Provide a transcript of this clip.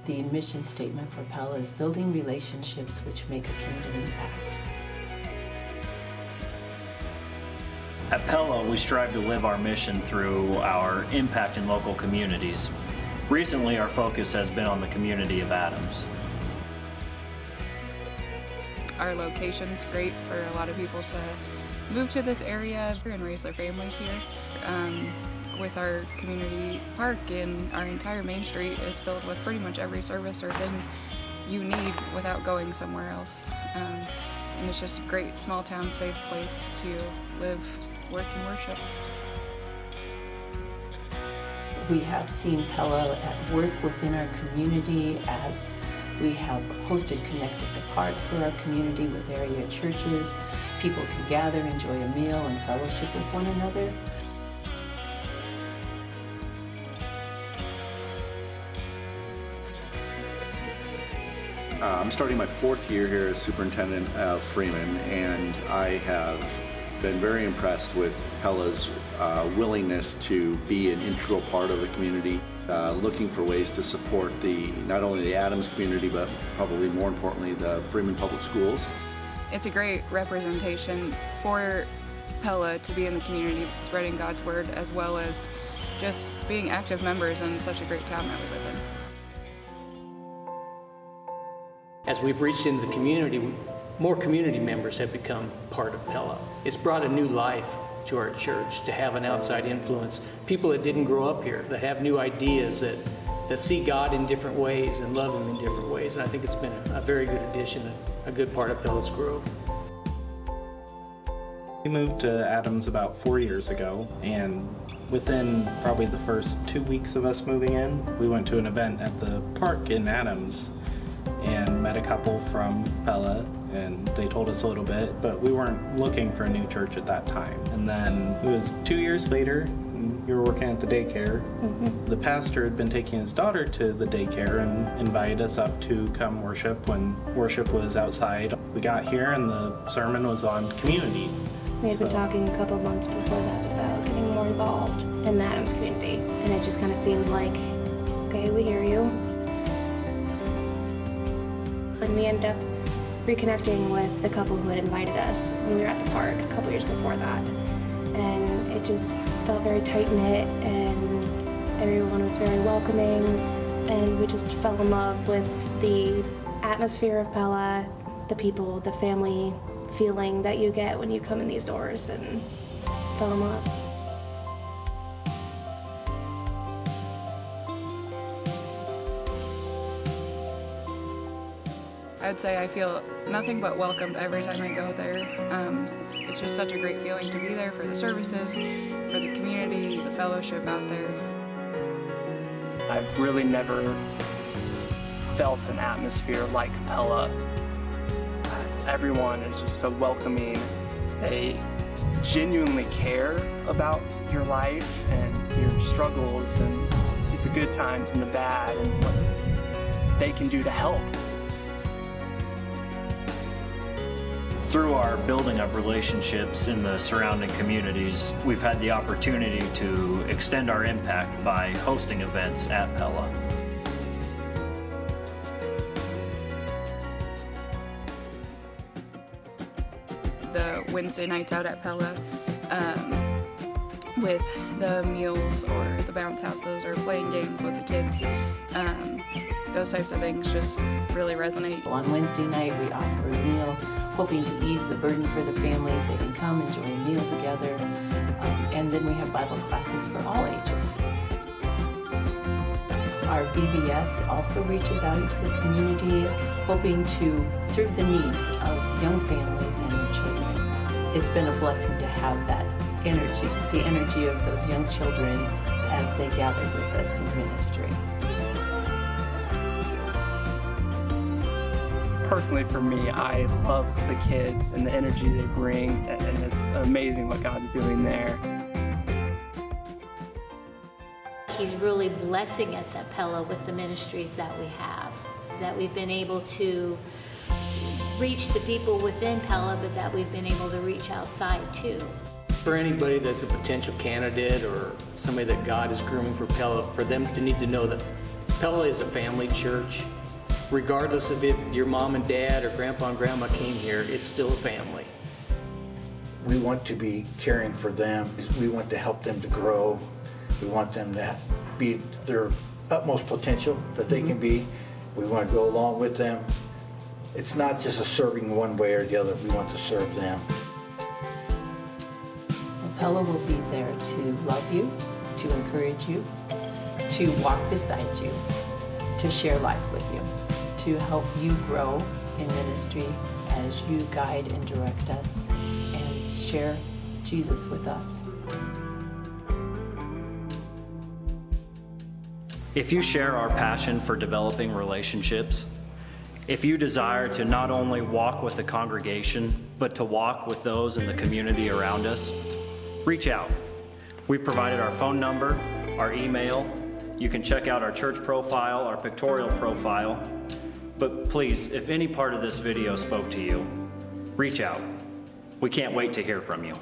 The mission statement for Pella is building relationships which make a kingdom impact. At Pella, we strive to live our mission through our impact in local communities. Recently, our focus has been on the community of Adams. Our location's great for a lot of people to move to this area and raise their families here. With our community park, and our entire Main Street is filled with pretty much every service or thing you need without going somewhere else. And it's just a great small town, safe place to live, work, and worship. We have seen Pella at work within our community as we have hosted Connect at the Park for our community with area churches. People can gather, enjoy a meal, and fellowship with one another. I'm starting my 4th year here as superintendent of Freeman, and I have been very impressed with Pella's willingness to be an integral part of the community, looking for ways to support not only the Adams community, but probably more importantly, the Freeman Public Schools. It's a great representation for Pella to be in the community, spreading God's word, as well as just being active members in such a great town that we live in. As we've reached into the community, more community members have become part of Pella. It's brought a new life to our church to have an outside influence. People that didn't grow up here, that have new ideas, that see God in different ways and love Him in different ways. And I think it's been a very good addition, a good part of Pella's growth. We moved to Adams about 4 years ago, and within probably the first 2 weeks of us moving in, we went to an event at the park in Adams and met a couple from Pella, and they told us a little bit, but we weren't looking for a new church at that time. And then it was 2 years later, we were working at the daycare. The pastor had been taking his daughter to the daycare and invited us up to come worship when worship was outside. We got here and the sermon was on community. We had been talking a couple of months before that about getting more involved in the Adams community, and it just kind of seemed like, okay, we hear you. And we ended up reconnecting with the couple who had invited us when we were at the park a couple years before that. And it just felt very tight-knit, and everyone was very welcoming, and we just fell in love with the atmosphere of Pella, the people, the family feeling that you get when you come in these doors, and fell in love. I would say I feel nothing but welcomed every time I go there. It's just such a great feeling to be there for the services, for the community, the fellowship out there. I've really never felt an atmosphere like Pella. Everyone is just so welcoming. They genuinely care about your life and your struggles and the good times and the bad and what they can do to help. Through our building of relationships in the surrounding communities, we've had the opportunity to extend our impact by hosting events at Pella. The Wednesday nights out at Pella with the meals or the bounce houses or playing games with the kids, those types of things just really resonate. On Wednesday night, we offer a meal, hoping to ease the burden for the families. They can come enjoy a meal together. And then we have Bible classes for all ages. Our VBS also reaches out into the community, hoping to serve the needs of young families and their children. It's been a blessing to have that energy, the energy of those young children as they gather with us in ministry. Personally, for me, I love the kids and the energy they bring, and it's amazing what God's doing there. He's really blessing us at Pella with the ministries that we have, that we've been able to reach the people within Pella, but that we've been able to reach outside too. For anybody that's a potential candidate or somebody that God is grooming for Pella, for them to need to know that Pella is a family church. Regardless of if your mom and dad or grandpa and grandma came here, it's still a family. We want to be caring for them. We want to help them to grow. We want them to be their utmost potential that they can be. We want to go along with them. It's not just a serving one way or the other. We want to serve them. Pella will be there to love you, to encourage you, to walk beside you, to share life with you, to help you grow in ministry as you guide and direct us and share Jesus with us. If you share our passion for developing relationships, if you desire to not only walk with the congregation, but to walk with those in the community around us, reach out. We've provided our phone number, our email. You can check out our church profile, our pictorial profile. But please, if any part of this video spoke to you, reach out. We can't wait to hear from you.